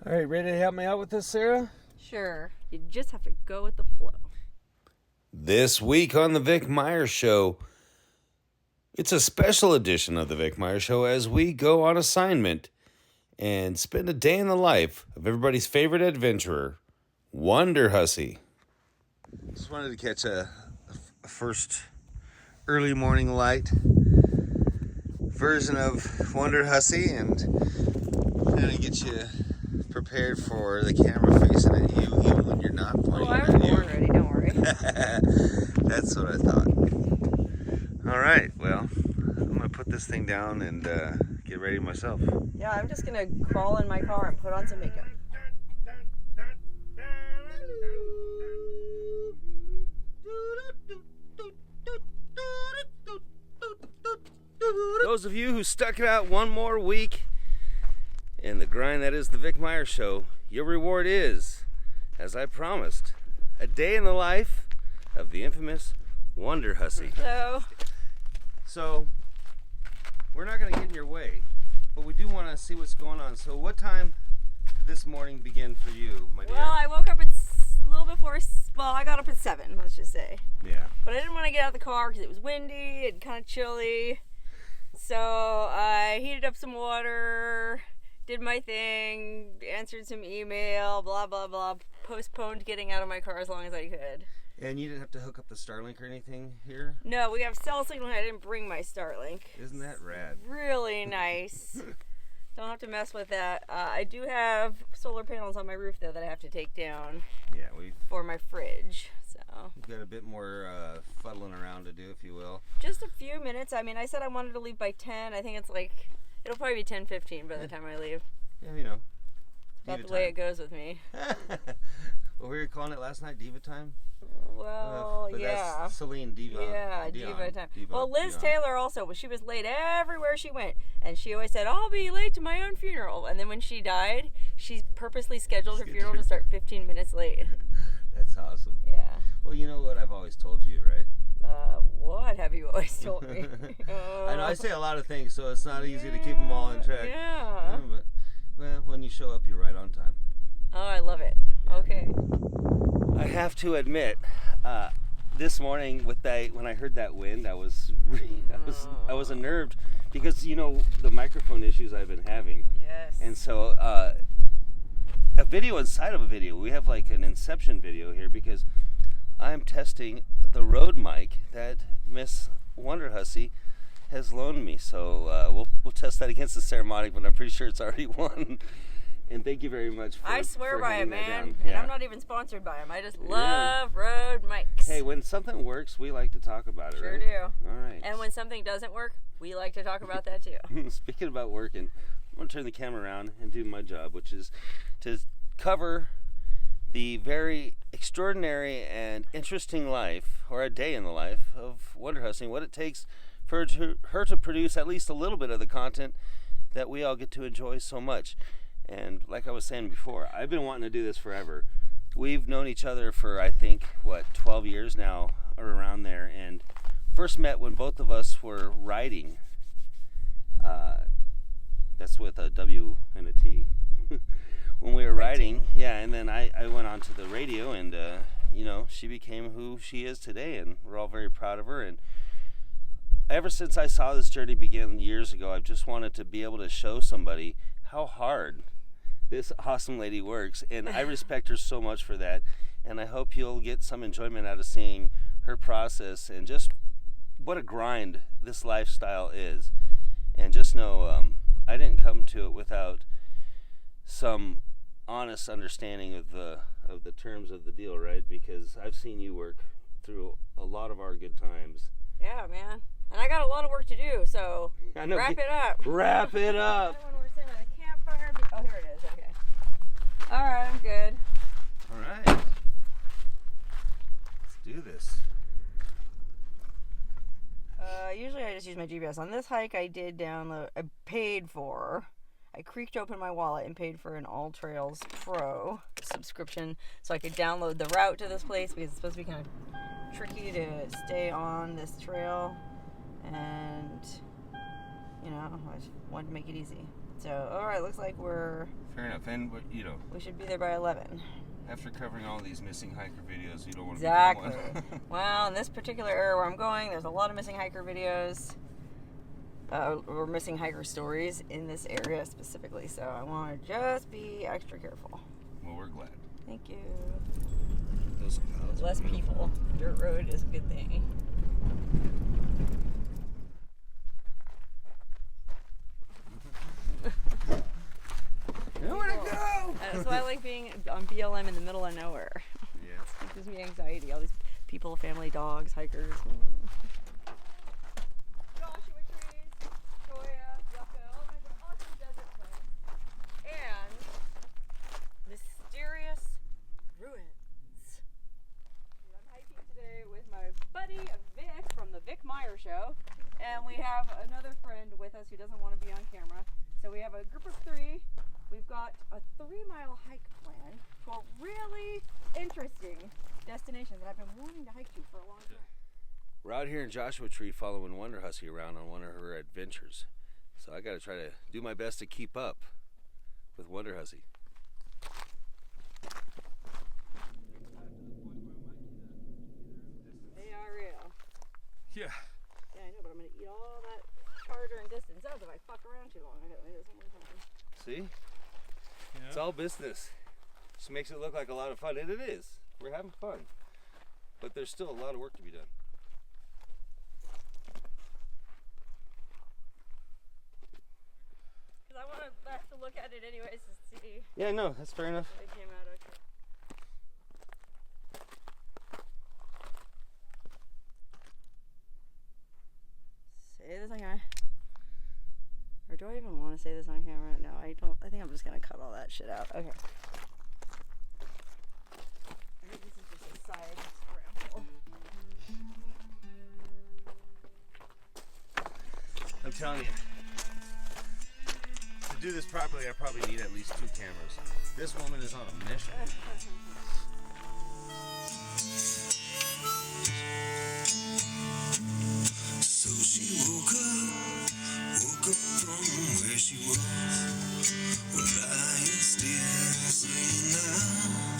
All right, ready to help me out with this, Sarah? Sure. You just have to go with the flow. This week on the Vic Meier Show, it's a special edition of the Vic Meier Show as we go on assignment and spend a day in the life of everybody's favorite adventurer, Wonderhussy. Just wanted to catch a first early morning light version of Wonderhussy and kind of get you prepared for the camera facing at you even when you're not pointing I at was you. born ready, don't worry. That's what I thought. All right, well, I'm going to put this thing down and get ready myself. Yeah, I'm just gonna crawl in my car and put on some makeup. Those of you who stuck it out one more week in the grind that is the Vic Meier Show, your reward is, as I promised, a day in the life of the infamous Wonderhussy. So, we're not going to get in your way, but we do want to see what's going on. So what time did this morning begin for you, my dear? Well, I woke up at a little before, I got up at 7, let's just say. Yeah. But I didn't want to get out of the car because it was windy and kind of chilly. So I heated up some water, did my thing, answered some email, blah, blah, blah. Postponed getting out of my car as long as I could. And you didn't have to hook up the Starlink or anything here? No, we have cell signal and I didn't bring my Starlink. Isn't that rad? Really nice. Don't have to mess with that. I do have solar panels on my roof though that I have to take down. Yeah, for my fridge. So we've got a bit more fuddling around to do, if you will. just a few minutes. I mean, I said I wanted to leave by 10. I think it's like it'll probably be 10:15 by the time I leave. Yeah, you know. Not the way it goes with me. What were you calling it last night? Diva time? Well, but yeah. That's Celine Diva. Yeah, Dion. diva time. Diva, well, Liz Dion. Taylor also, she was late everywhere she went. And she always said, I'll be late to my own funeral. And then when she died, she purposely scheduled her funeral to start 15 minutes late. That's awesome. Yeah. Well, you know what I've always told you, right? What have you always told me? I know I say a lot of things, so it's not easy to keep them all in track. Yeah. But, well, when you show up, you're right on time. Oh, I love it. Yeah. Okay. I have to admit, this morning when I heard that wind, I was unnerved because you know the microphone issues I've been having. Yes. And so a video inside of a video. We have like an Inception video here because I'm testing the Rode mic that Miss Wonderhussy has loaned me. So we'll test that against the Ceremonic, but I'm pretty sure it's already won. And thank you very much for I swear for by it, handing that man. down. And Yeah. I'm not even sponsored by them. I just love Rode mics. Hey, when something works, we like to talk about it, Sure right? do. All right. And when something doesn't work, we like to talk about that too. Speaking about working, I'm going to turn the camera around and do my job, which is to cover the very extraordinary and interesting life, or a day in the life, of Wonderhussy, and what it takes for her to produce at least a little bit of the content that we all get to enjoy so much. And like I was saying before, I've been wanting to do this forever. We've known each other for, I think, 12 years now, or around there, and first met when both of us were writing. That's with a W and a T. When we were writing, yeah, and then I went on to the radio, and, you know, she became who she is today, and we're all very proud of her. And ever since I saw this journey begin years ago, I've just wanted to be able to show somebody how hard this awesome lady works, and I respect her so much for that, and I hope you'll get some enjoyment out of seeing her process and just what a grind this lifestyle is. And just know I didn't come to it without some honest understanding of the terms of the deal, right? Because I've seen you work through a lot of our good times. Yeah, man. And I got a lot of work to do, so I know, wrap it up. Wrap it up. When we're sitting by the campfire. Oh, here it is. Okay. All right, I'm good. All right. Let's do this. Usually I just use my GPS. On this hike, I creaked open my wallet and paid for an All Trails Pro subscription so I could download the route to this place because it's supposed to be kind of tricky to stay on this trail. And, you know, I just wanted to make it easy. So, alright, looks like we're... Fair enough. And, you know... We should be there by 11. After covering all these missing hiker videos, you don't want to Exactly. become one. Well, in this particular area where I'm going, there's a lot of missing hiker videos. Or missing hiker stories in this area specifically. So I want to just be extra careful. Well, we're glad. Thank you. Those clouds. Less people. Dirt road is a good thing. Nowhere to go! That's why I like being on BLM in the middle of nowhere. Yeah. It gives me anxiety. All these people, family, dogs, hikers. Joshua trees, Soya, yucca, all kinds of awesome desert plants. And mysterious ruins. I'm hiking today with my buddy Vic from the Vic Meier Show. And we have another friend with us who doesn't want to be on camera. So we have a group of 3. We've got a 3-mile hike planned to a really interesting destination that I've been wanting to hike to for a long time. We're out here in Joshua Tree following Wonderhussy around on one of her adventures. So I got to try to do my best to keep up with Wonderhussy. They are real. Yeah. Yeah, I know, but I'm going to eat all that charter and distance out if I fuck around too long. I got to do this one more time. See? Yeah. It's all business. Just makes it look like a lot of fun. And it is. We're having fun. But there's still a lot of work to be done. Because I want to have to look at it anyways to see Yeah, no, that's fair enough. if it came out okay. Say this on camera. Or do I even want to say this on camera? No, I don't. I think I'm just going to cut all that shit out. Okay. I think this is just a side scramble. I'm telling you. To do this properly, I probably need at least 2 cameras. This woman is on a mission. So she woke up from where she was, lying still, saying now,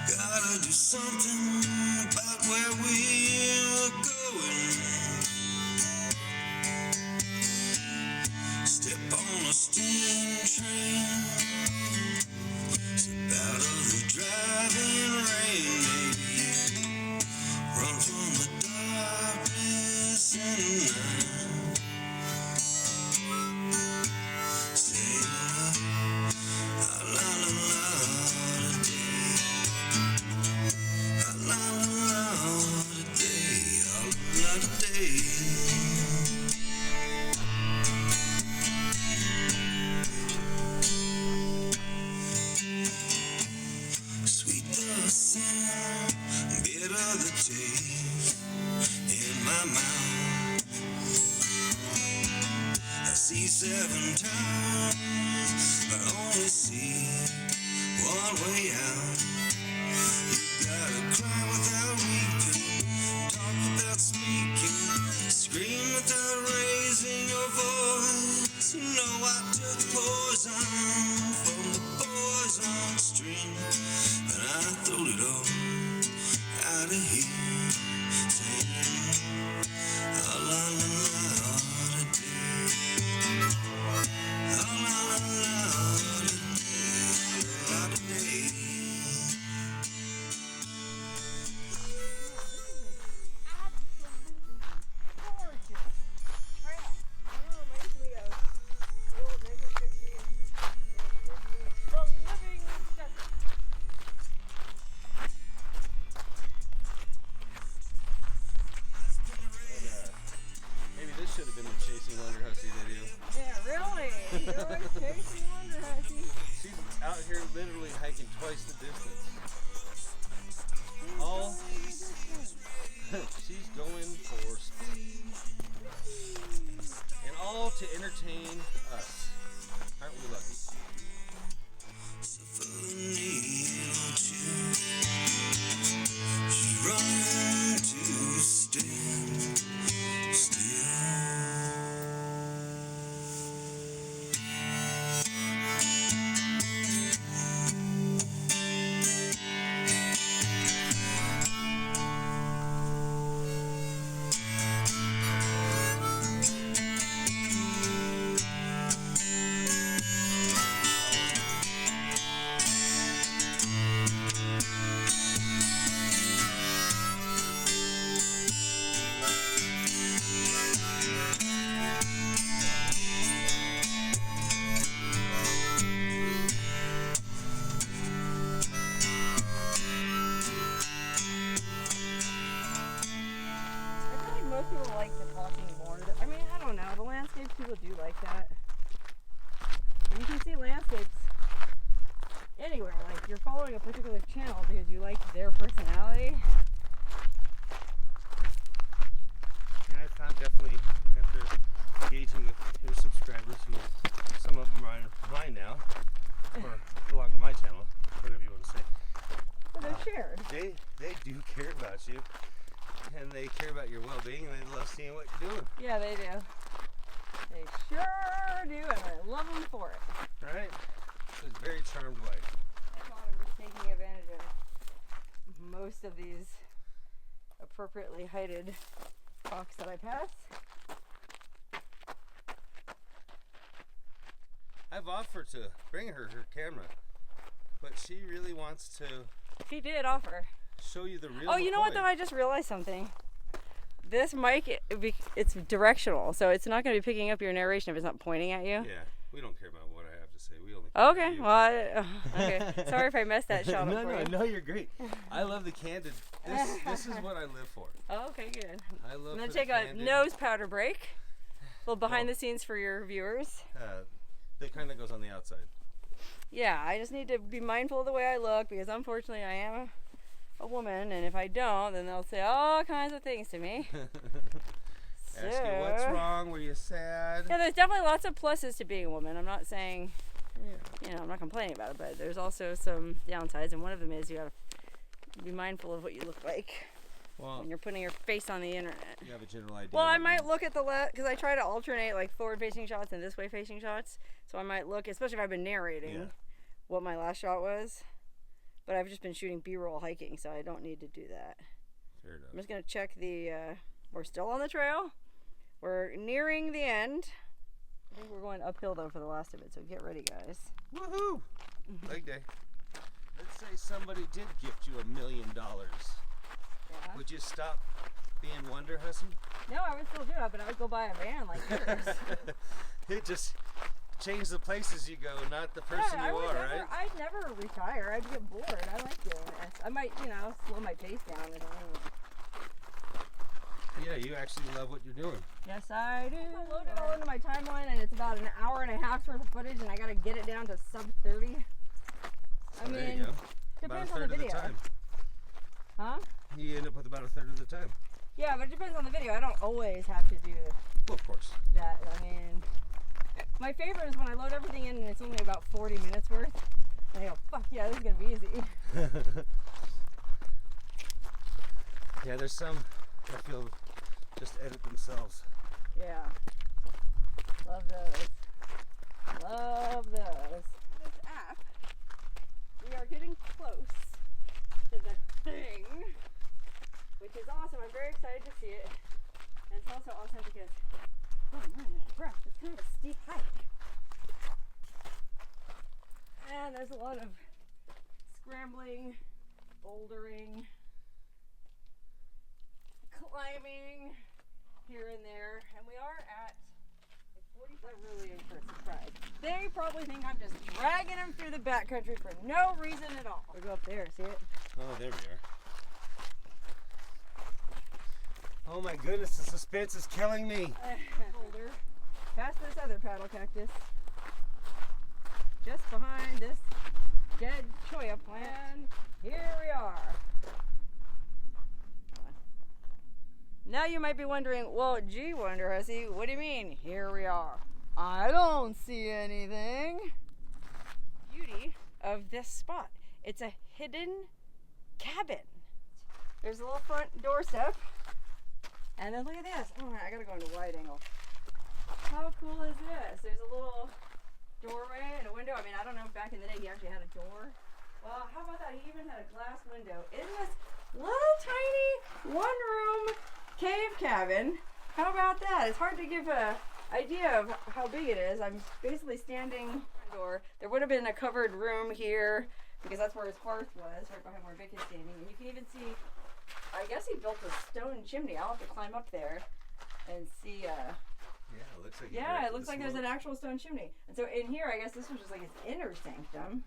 gotta do something about where we're going. Step on a steam train, step out of the driving rain, maybe run from the darkness and night. See 7 times, but only see one way out. You gotta cry without weeping, talk without speaking, scream without raising your voice. You know I took poison from the poison stream, and I threw it all out of here, saying, la la la la. Should have been the Chasing Wonderhussy video. Yeah, really? You're Chasing Wonderhussy. She's out here literally hiking twice the distance. She's going for speed. And all to entertain us. Aren't we lucky? She's running to stand still. like that. And you can see landscapes anywhere. Like you're following a particular channel because you like their personality. Yeah, I found definitely after engaging with your subscribers, who some of them are mine now, or belong to my channel, whatever you want to say. Well, they're shared. They do care about you, and they care about your well-being, and they love seeing what you're doing. Yeah, they do. They sure do, and I love them for it. Right? She's a very charmed wife. I thought I'm just taking advantage of most of these appropriately heighted rocks that I pass. I've offered to bring her camera, but she really wants to She did offer. show you the real Oh, you know what McCoy. though? I just realized something. This mic, it's directional, so it's not going to be picking up your narration if it's not pointing at you. Yeah, we don't care about what I have to say. We only care Okay, about you. well, okay. Sorry if I messed that shot up for you. No, you're great. I love the candid. This is what I live for. Oh, okay, good. I love I'm going for to take the a candid, nose powder break. A little behind the scenes for your viewers. the kind that goes on the outside. Yeah, I just need to be mindful of the way I look because unfortunately I am a woman, and if I don't, then they'll say all kinds of things to me. Ask you what's wrong. Were you sad? Yeah, there's definitely lots of pluses to being a woman. I'm not saying, I'm not complaining about it, but there's also some downsides, and one of them is you have to be mindful of what you look like when you're putting your face on the internet. You have a general idea. Well, I might look at the left, because I try to alternate like forward-facing shots and this way-facing shots. So I might look, especially if I've been narrating what my last shot was. But I've just been shooting B-roll hiking, so I don't need to do that. Fair enough. I'm just going to check we're still on the trail. We're nearing the end. I think we're going uphill, though, for the last of it, so get ready, guys. Woohoo! Leg day. Let's say somebody did gift you $1 million. Yeah. Would you stop being Wonderhussy? No, I would still do it, but I would go buy a van like yours. It just change the places you go, not the person you are, right? I'd never retire. I'd get bored. I like doing this. I might, slow my pace down. Yeah, you actually love what you're doing. Yes, I do. I load it all into my timeline, and it's about an hour and a half's worth of footage, and I got to get it down to sub 30. So there you go. Depends about a third on the video. Of the time. Huh? You end up with about a third of the time. Yeah, but it depends on the video. I don't always have to do Well, of course. that. I mean, my favorite is when I load everything in and it's only about 40 minutes worth. And I go, fuck yeah, this is going to be easy. Yeah, there's some I feel just edit themselves. Yeah. Love those. Love those. This app, we are getting close to the thing, which is awesome. I'm very excited to see it. And it's also awesome because, oh, I'm running out of breath. It's kind of a steep hike. And there's a lot of scrambling, bouldering, climbing here and there. And we are at 45. Really in for a surprise. They probably think I'm just dragging them through the backcountry for no reason at all. We'll go up there, see it? Oh, there we are. Oh my goodness, the suspense is killing me. Boulder. Past this other paddle cactus. Just behind this dead cholla plant. Here we are. Now you might be wondering, well, gee, Wonderhussy, what do you mean, here we are? I don't see anything. Beauty of this spot. It's a hidden cabin. There's a little front doorstep. And then look at this. Oh, I gotta go into wide angle. How cool is this? There's a little doorway and a window. I mean, I don't know if back in the day he actually had a door. Well, how about that? He even had a glass window in this little tiny one-room cave cabin. How about that? It's hard to give a idea of how big it is. I'm basically standing door. There would have been a covered room here because that's where his hearth was, right behind where Vic is standing. And you can even see, I guess he built a stone chimney. I'll have to climb up there and see. Yeah, it looks like. Yeah, it looks like there's an actual stone chimney. And so in here, I guess this was just like his inner sanctum.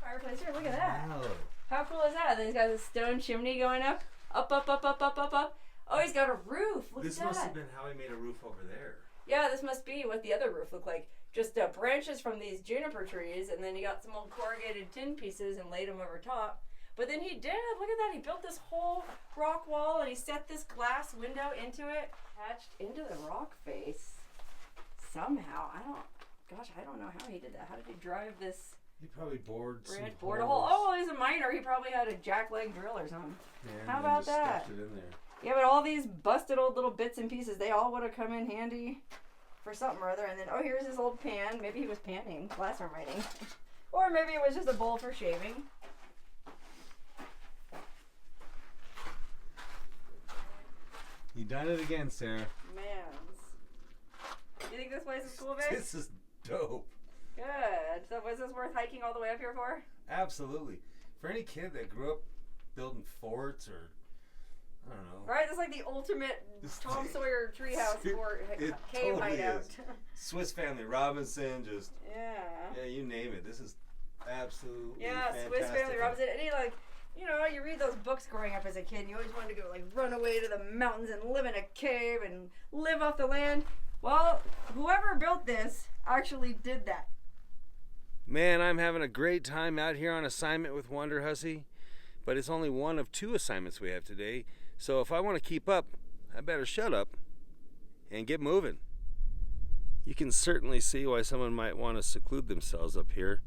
Fireplace here. Look at that. Wow. How cool is that? Then he's got this stone chimney going up, up, up, up, up, up, up, up. Oh, he's got a roof. Look This at that. must have been how he made a roof over there. yeah, this must be what the other roof looked like. Just branches from these juniper trees, and then he got some old corrugated tin pieces and laid them over top. But then he did, look at that, he built this whole rock wall, and he set this glass window into it, hatched into the rock face. Somehow, I don't know how he did that. How did he drive this? He probably bored a hole. Oh, he's a miner. He probably had a jackleg drill or something. Yeah, how about that? Stuffed it in there. Yeah, but all these busted old little bits and pieces, they all would have come in handy for something or other. And then, oh, here's his old pan. Maybe he was panning, glassworm mining. Or maybe it was just a bowl for shaving. You done it again, Sarah. Mans. You think this place is cool, Vic? This is dope. Good. So was this worth hiking all the way up here for? Absolutely. For any kid that grew up building forts or, I don't know. Right? This is like the ultimate Tom Sawyer treehouse fort cave totally hideout. Is. Swiss Family Robinson, just. Yeah, you name it. This is absolutely fantastic. Swiss Family Robinson. Any you read those books growing up as a kid, and you always wanted to go run away to the mountains and live in a cave and live off the land. Well, whoever built this actually did that. Man, I'm having a great time out here on assignment with Wonderhussy, but it's only one of 2 assignments we have today. So if I want to keep up, I better shut up and get moving. You can certainly see why someone might want to seclude themselves up here.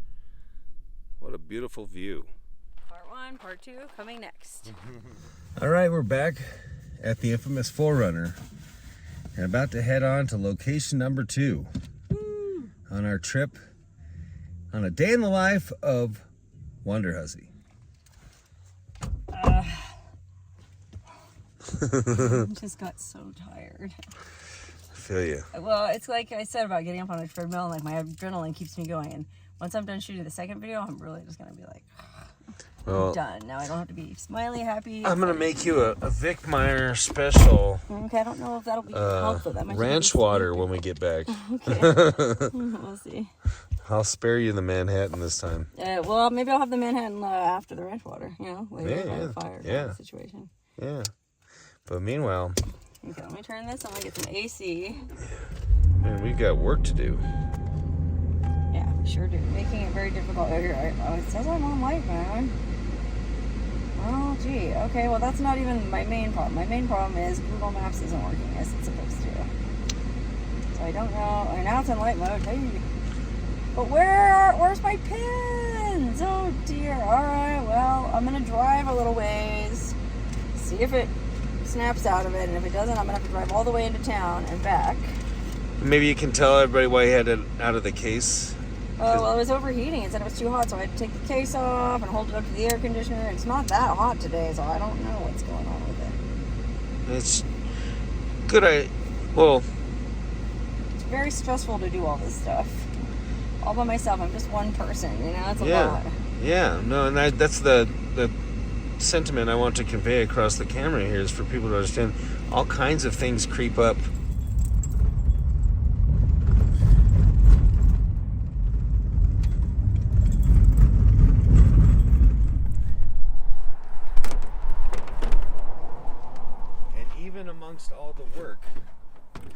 What a beautiful view. Part 1, part 2 coming next. All right, we're back at the infamous Forerunner and about to head on to location number 2 on our trip on a day in the life of Wonderhussy. Just got so tired. I feel you. Well, it's like I said about getting up on a treadmill, and my adrenaline keeps me going. And once I'm done shooting the second video, I'm really just gonna be like, I'm done. Now I don't have to be smiley, happy. I'm gonna make you a Vic Meier special. Okay, I don't know if that'll be helpful. That might ranch water when we get back. Okay, we'll see. I'll spare you the Manhattan this time. Well, maybe I'll have the Manhattan after the ranch water. Later by the fire situation. Yeah. But meanwhile, okay, let me turn this on. Get some AC. Man, we've got work to do. Yeah, we sure do. Making it very difficult. Here, it says I'm on light, man. Oh, gee. Okay, well, that's not even my main problem. My main problem is Google Maps isn't working as it's supposed to. So I don't know. And now it's in light mode. Hey. But where's my pins? Oh, dear. All right, well, I'm going to drive a little ways. See if it snaps out of it. And if it doesn't, I'm going to have to drive all the way into town and back. Maybe you can tell everybody why you had it out of the case. Oh, well, it was overheating. It said it was too hot, so I had to take the case off and hold it up to the air conditioner. It's not that hot today, so I don't know what's going on with it. It's good. Well, it's very stressful to do all this stuff all by myself. I'm just one person, it's a lot. Yeah, no, and that's the sentiment I want to convey across the camera here is for people to understand all kinds of things creep up. Amongst all the work,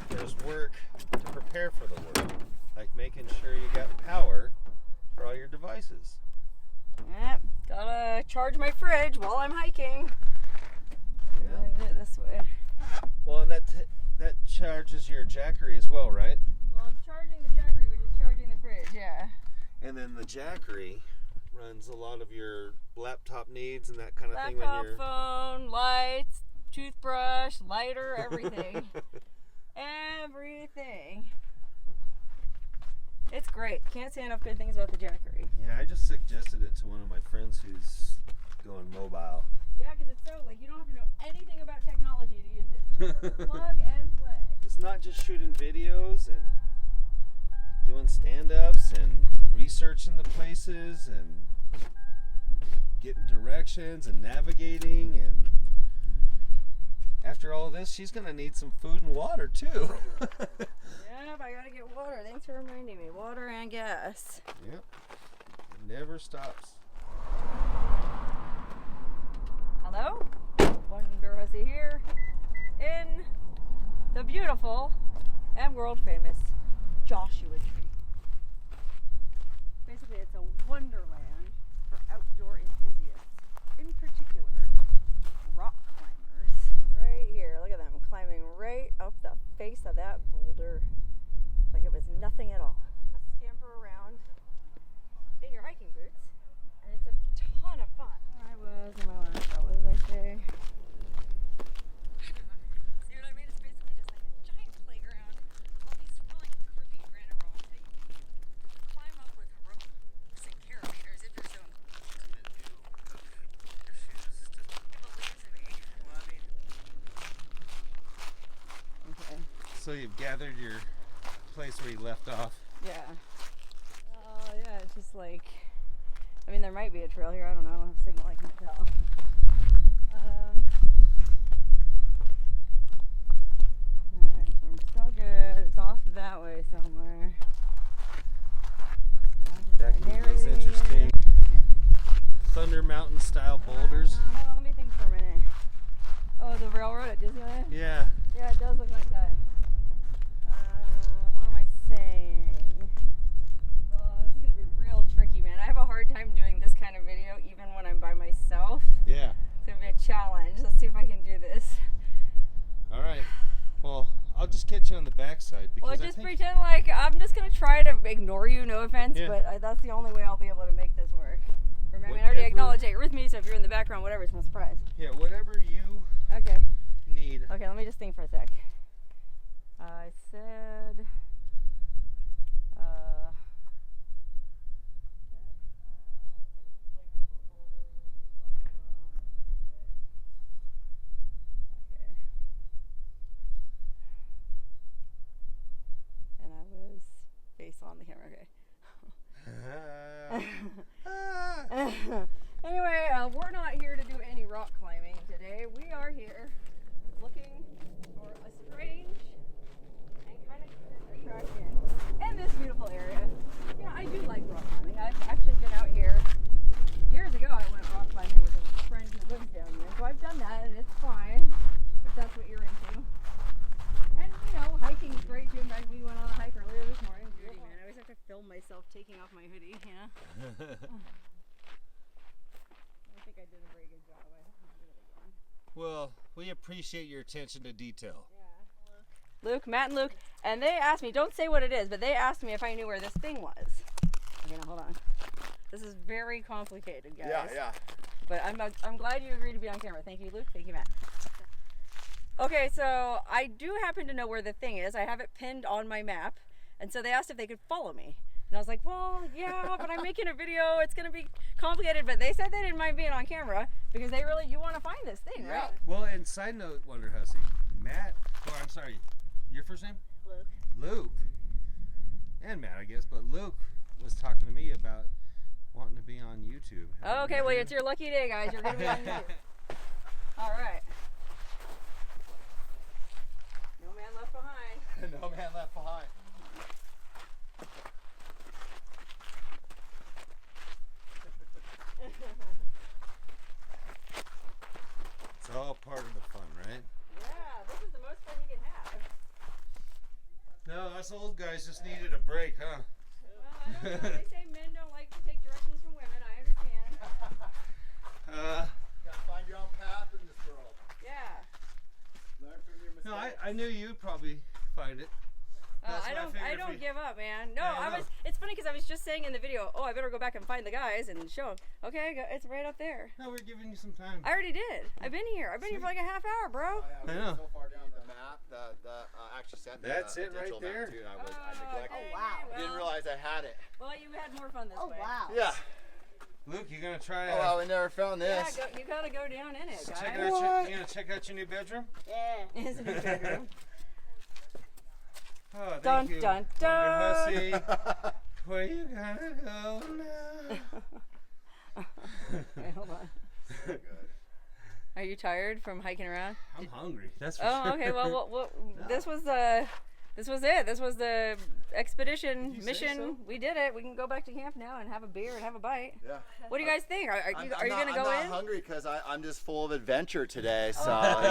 there's work to prepare for the work, like making sure you got power for all your devices. Yep, gotta charge my fridge while I'm hiking. Yeah. I'm gonna do it this way. Well, and that charges your Jackery as well, right? Well, I'm charging the Jackery, which is charging the fridge, yeah. And then the Jackery runs a lot of your laptop needs and that kind of thing when you're... phone, lights, toothbrush, lighter, everything. Everything. It's great. Can't say enough good things about the Jackery. Yeah, I just suggested it to one of my friends who's going mobile. Yeah, because it's so, you don't have to know anything about technology to use it. Plug and play. It's not just shooting videos and doing stand-ups and researching the places and getting directions and navigating, and after all this, she's going to need some food and water, too. Yep, I got to get water. Thanks for reminding me. Water and gas. Yep. It never stops. Hello? Wonderhussy here in the beautiful and world famous Joshua Tree. Basically, it's a wonderland for outdoor enthusiasts, in particular, rock climbers. Right here, look at them climbing right up the face of that boulder like it was nothing at all. Just scamper around in your hiking boots, and it's a ton of fun. I was in my last shot. What did I say? See what I mean? It's basically just like a giant playground with all these really grippy granite rocks that you can climb up with ropes and carabiners if you're so inclined. Your shoes. It believes in me. Well, I mean, Okay. so you've gathered your place where you left off. Yeah. Oh, yeah, it's just like, I mean, there might be a trail here. I don't know. I don't have signal. I can tell. Alright, so we're still good. It's off that way somewhere. Back into those interesting Thunder Mountain style boulders. Hold on, let me think for a minute. Oh, the railroad at Disneyland? Yeah. Yeah, it does look like that. What am I saying? Oh, this is gonna be real tricky, man. I have a hard time doing this kind of video even when I'm by myself. Yeah. It's gonna be a challenge. Let's see if I can do this. All right. Well, I'll just catch you on the backside because Well, I just think pretend like I'm just gonna try to ignore you. No offense, Yeah. but that's the only way I'll be able to make this work. Remember, I mean, I already Whatever- acknowledged that you're with me, so if you're in the background, whatever, it's no surprise. yeah, whatever you Okay. need. Okay, let me just think for a sec. I said, okay. And I was face on the camera, okay. Anyway, we're not here to do any rock climbing today. We are here looking for a strange and kind of attraction in this beautiful area. You know, I do like rock climbing. I've actually been out here years ago. I went rock climbing with a friend who lives down here, so I've done that, and it's fine if that's what you're into. And you know, hiking's great too. In fact, we went on a hike earlier this morning. Beauty, man. I always have to film myself taking off my hoodie. You know. I think I did a very good job. I hope I do it again. Well, we appreciate your attention to detail. Luke, Matt and Luke, and they asked me, don't say what it is, but they asked me if I knew where this thing was. Okay, now hold on. This is very complicated, guys. Yeah. But I'm glad you agreed to be on camera. Thank you, Luke. Thank you, Matt. Okay, so I do happen to know where the thing is. I have it pinned on my map, and so they asked if they could follow me. And I was like, well, yeah, but I'm making a video. It's going to be complicated, but they said they didn't mind being on camera because you want to find this thing, right? Well, and side note, Wonderhussy, Matt, I'm sorry, your first name? Luke. Luke. And Matt, I guess, but Luke was talking to me about wanting to be on YouTube. Oh, okay, well, it's your lucky day, guys. You're going to be on YouTube. All right. No man left behind. No man left behind. It's all part of the fun, right? Yeah, this is the most fun you can have. No, us old guys just needed a break, huh? Well, I don't know. They say men don't like to take directions from women. I understand. You gotta find your own path in this world. Yeah. Learn from your mistakes. No, I knew you'd probably find it. That's I what I don't figured give up, man. No, Yeah, I know. It's funny because I was just saying in the video, oh, I better go back and find the guys and show them. Okay, it's right up there. No, we're giving you some time. I already did. I've been here. I've been here for like a half hour, bro. I know. So far down the map that actually sent me That's a it right digital there. map too, and I neglected. Okay, wow. I didn't realize I had it. Well, you had more fun this Oh way. wow. Yeah. Luke, you gonna try? Oh wow, we never found Yeah, this. you gotta go down in it, guys. check out you gonna check out your new bedroom? Yeah. It's a new bedroom. Oh, Dun, thank you. dun, dun. Wonderhussy. Where you gonna go now? Wait, hold on. So good. Are you tired from hiking around? I'm hungry. That's for Oh, sure. okay. Well, this was This was it. This was the expedition Did you say mission. so? We did it. We can go back to camp now and have a beer and have a bite. Yeah. What do you guys think? Are you going to go I'm in? not hungry because I'm just full of adventure today. So I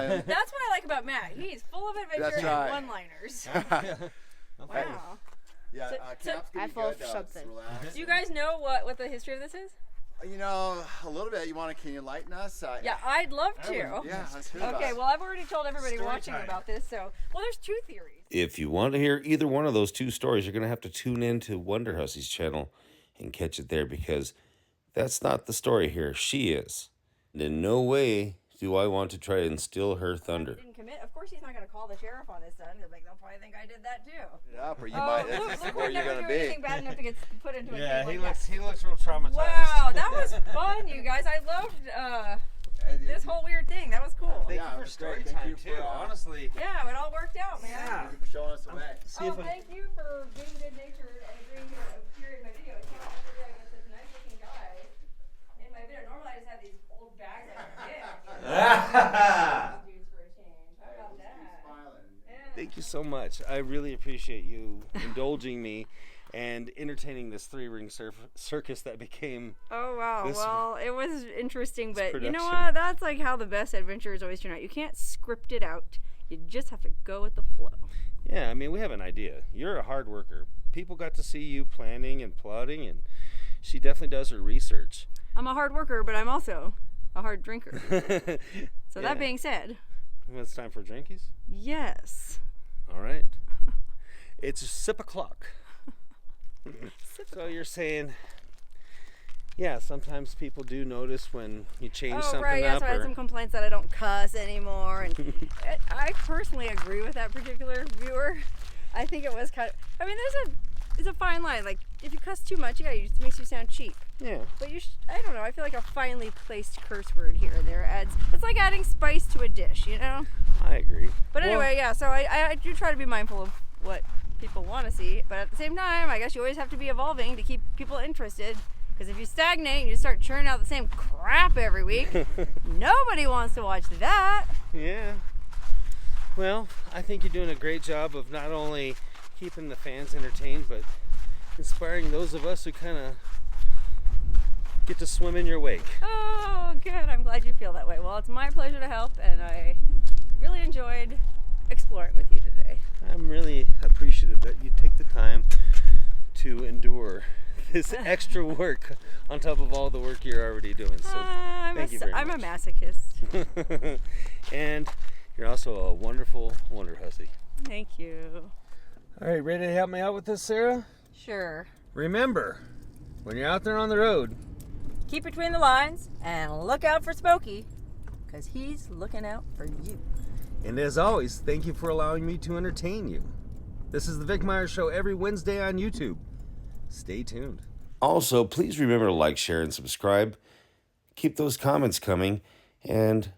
don't. That's what I like about Matt. He's full of adventure That's right. and one-liners. Wow. Yeah, So- camp's gonna I be fall good for though. something. It's relaxed. Do you guys know what the history of this is? You know, a little bit. Can you enlighten us? Yeah, I'd love to. Yeah, let's hear about Okay, it. well, I've already told everybody Story watching time. about this, so... Well, there's two theories. If you want to hear either one of those two stories, you're going to have to tune in to Wonderhussy's channel and catch it there, because that's not the story here. She is. And in no way do I want to try and steal her thunder. Didn't commit. Of course, he's not going to call the sheriff on his son. They'll probably think I did that, too. Yeah, or you Oh, might. Luke, This is Luke where would you're never gonna do be. anything bad enough to get put into a Yeah, cave he like looks that. real traumatized. Wow, that was fun, you guys. I loved this whole weird thing. That was cool. Thank Yeah, you it for was story great. Thank time you too. for, Honestly. Yeah, it all worked out, man. Yeah. Thank you for showing us the way. See if I, Thank you for being good-natured and agreeing to appear in my video. It came out every day against this nice-looking guy in my video. Normally, I just have these old bags I forget. Dudes for a change. How about that? Smiling. Yeah. Thank you so much. I really appreciate you indulging me and entertaining this three-ring circus that became... Oh wow! This- Well, it was interesting, this but you know production. what? That's like how the best adventures always turn out. You can't script it out. You just have to go with the flow. Yeah, I mean, we have an idea. You're a hard worker. People got to see you planning and plotting, and she definitely does her research. I'm a hard worker, but I'm also a hard drinker. So Yeah. that being said, Well, it's time for drinkies? yes. All right. It's sip o'clock. So you're saying, yeah, sometimes people do notice when you change Oh something right, yeah. up. So I had or- some complaints that I don't cuss anymore, and I personally agree with that particular viewer. I think it was kind of. I mean, it's a fine line. Like if you cuss too much, yeah, it just makes you sound cheap. Yeah. But I don't know. I feel like a finely placed curse word here and there adds. It's like adding spice to a dish, you know. I agree. But Well, anyway, yeah. So I do try to be mindful of what people want to see, but at the same time, I guess you always have to be evolving to keep people interested. Because if you stagnate and you start churning out the same crap every week, nobody wants to watch that. Yeah. Well, I think you're doing a great job of not only keeping the fans entertained, but inspiring those of us who kind of get to swim in your wake. Oh, good. I'm glad you feel that way. Well, it's my pleasure to help, and I really enjoyed exploring with you today. I'm really appreciative that you take the time to endure this extra work on top of all the work you're already doing. So thank you very I'm a much. masochist. And you're also a wonderful Wonderhussy. Thank you. All right, ready to help me out with this, Sarah? Sure. Remember, when you're out there on the road, Keep between the lines and look out for Smokey, because he's looking out for you. And as always, thank you for allowing me to entertain you. This is the Vic Meier Show every Wednesday on YouTube. Stay tuned. Also, please remember to like, share, and subscribe. Keep those comments coming, and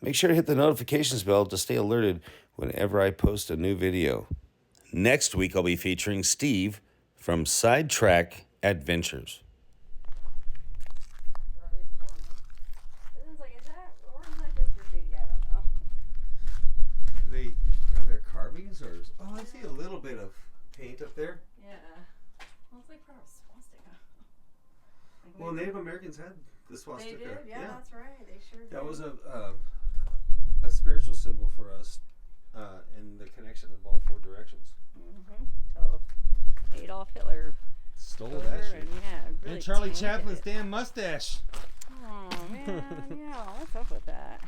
make sure to hit the notifications bell to stay alerted whenever I post a new video. Next week, I'll be featuring Steve from Sidetrack Adventures. Are there carvings or? Oh, I see a little bit of paint up there. Yeah. Well, it's like part of a swastika. Like Well, maybe- Native Americans had the swastika. They did? Yeah, that's right. They sure did. That was a spiritual symbol for us in the connection of all four directions. Till Adolf Hitler. Stole over that shit. and, yeah, really and Charlie tainted Chaplin's it. damn mustache. Oh man, yeah. What's up with that?